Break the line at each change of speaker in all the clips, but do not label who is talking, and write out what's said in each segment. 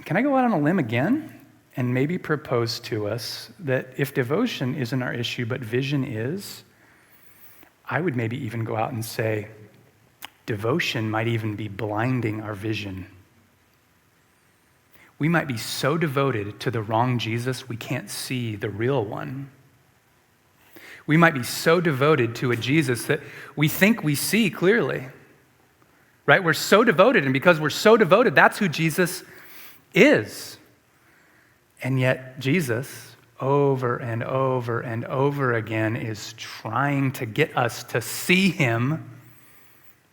can I go out on a limb again and maybe propose to us that if devotion isn't our issue, but vision is, I would maybe even go out and say, devotion might even be blinding our vision. We might be so devoted to the wrong Jesus, we can't see the real one. We might be so devoted to a Jesus that we think we see clearly, right? We're so devoted, and because we're so devoted, that's who Jesus is. And yet Jesus, over and over and over again, is trying to get us to see him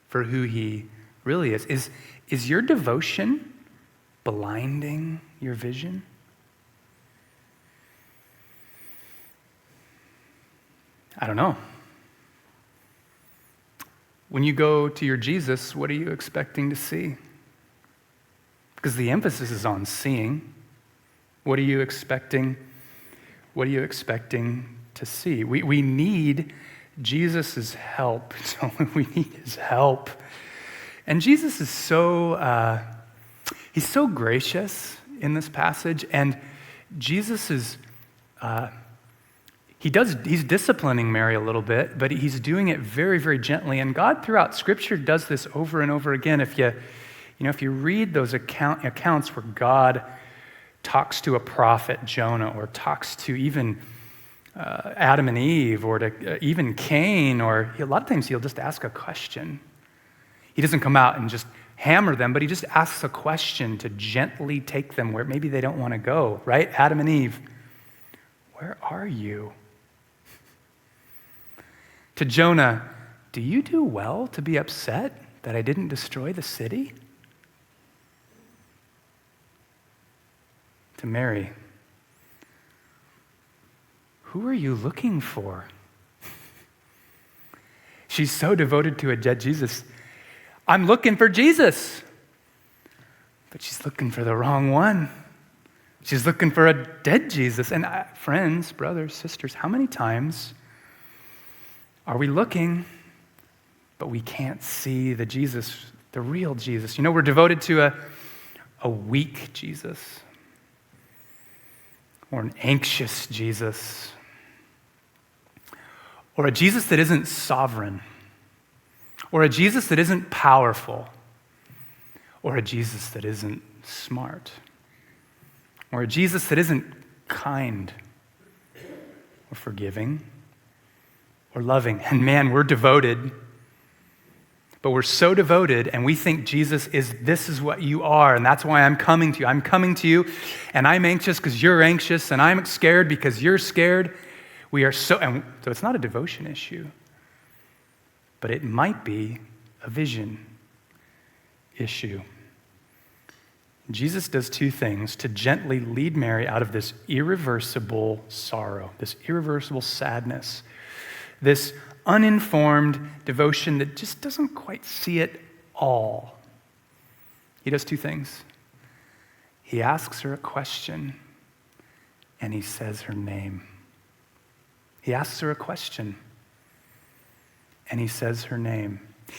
for who he really is. Is your devotion blinding your vision? I don't know. When you go to your Jesus, what are you expecting to see? Because the emphasis is on seeing. What are you expecting? What are you expecting to see? We need Jesus' help. We need his help. And Jesus is he's so gracious in this passage. And Jesus is, he's disciplining Mary a little bit, but he's doing it very, very gently. And God throughout Scripture does this over and over again. If you read those accounts where God talks to a prophet, Jonah, or talks to even Adam and Eve, or to even Cain, or a lot of times he'll just ask a question. He doesn't come out and just hammer them, but he just asks a question to gently take them where maybe they don't want to go, right? Adam and Eve, where are you? To Jonah, do you do well to be upset that I didn't destroy the city? To Mary, who are you looking for? She's so devoted to a dead Jesus. I'm looking for Jesus. But she's looking for the wrong one. She's looking for a dead Jesus. And friends, brothers, sisters, how many times are we looking, but we can't see the Jesus, the real Jesus? We're devoted to a weak Jesus, or an anxious Jesus, or a Jesus that isn't sovereign, or a Jesus that isn't powerful, or a Jesus that isn't smart, or a Jesus that isn't kind, or forgiving, or loving. And man, we're devoted, but we're so devoted, and we think Jesus this is what you are, and that's why I'm coming to you. I'm coming to you, and I'm anxious because you're anxious, and I'm scared because you're scared. So it's not a devotion issue, but it might be a vision issue. Jesus does two things to gently lead Mary out of this irreversible sorrow, this irreversible sadness, this uninformed devotion that just doesn't quite see it all. He does two things. He asks her a question, and he says her name. He asks her a question, and he says her name.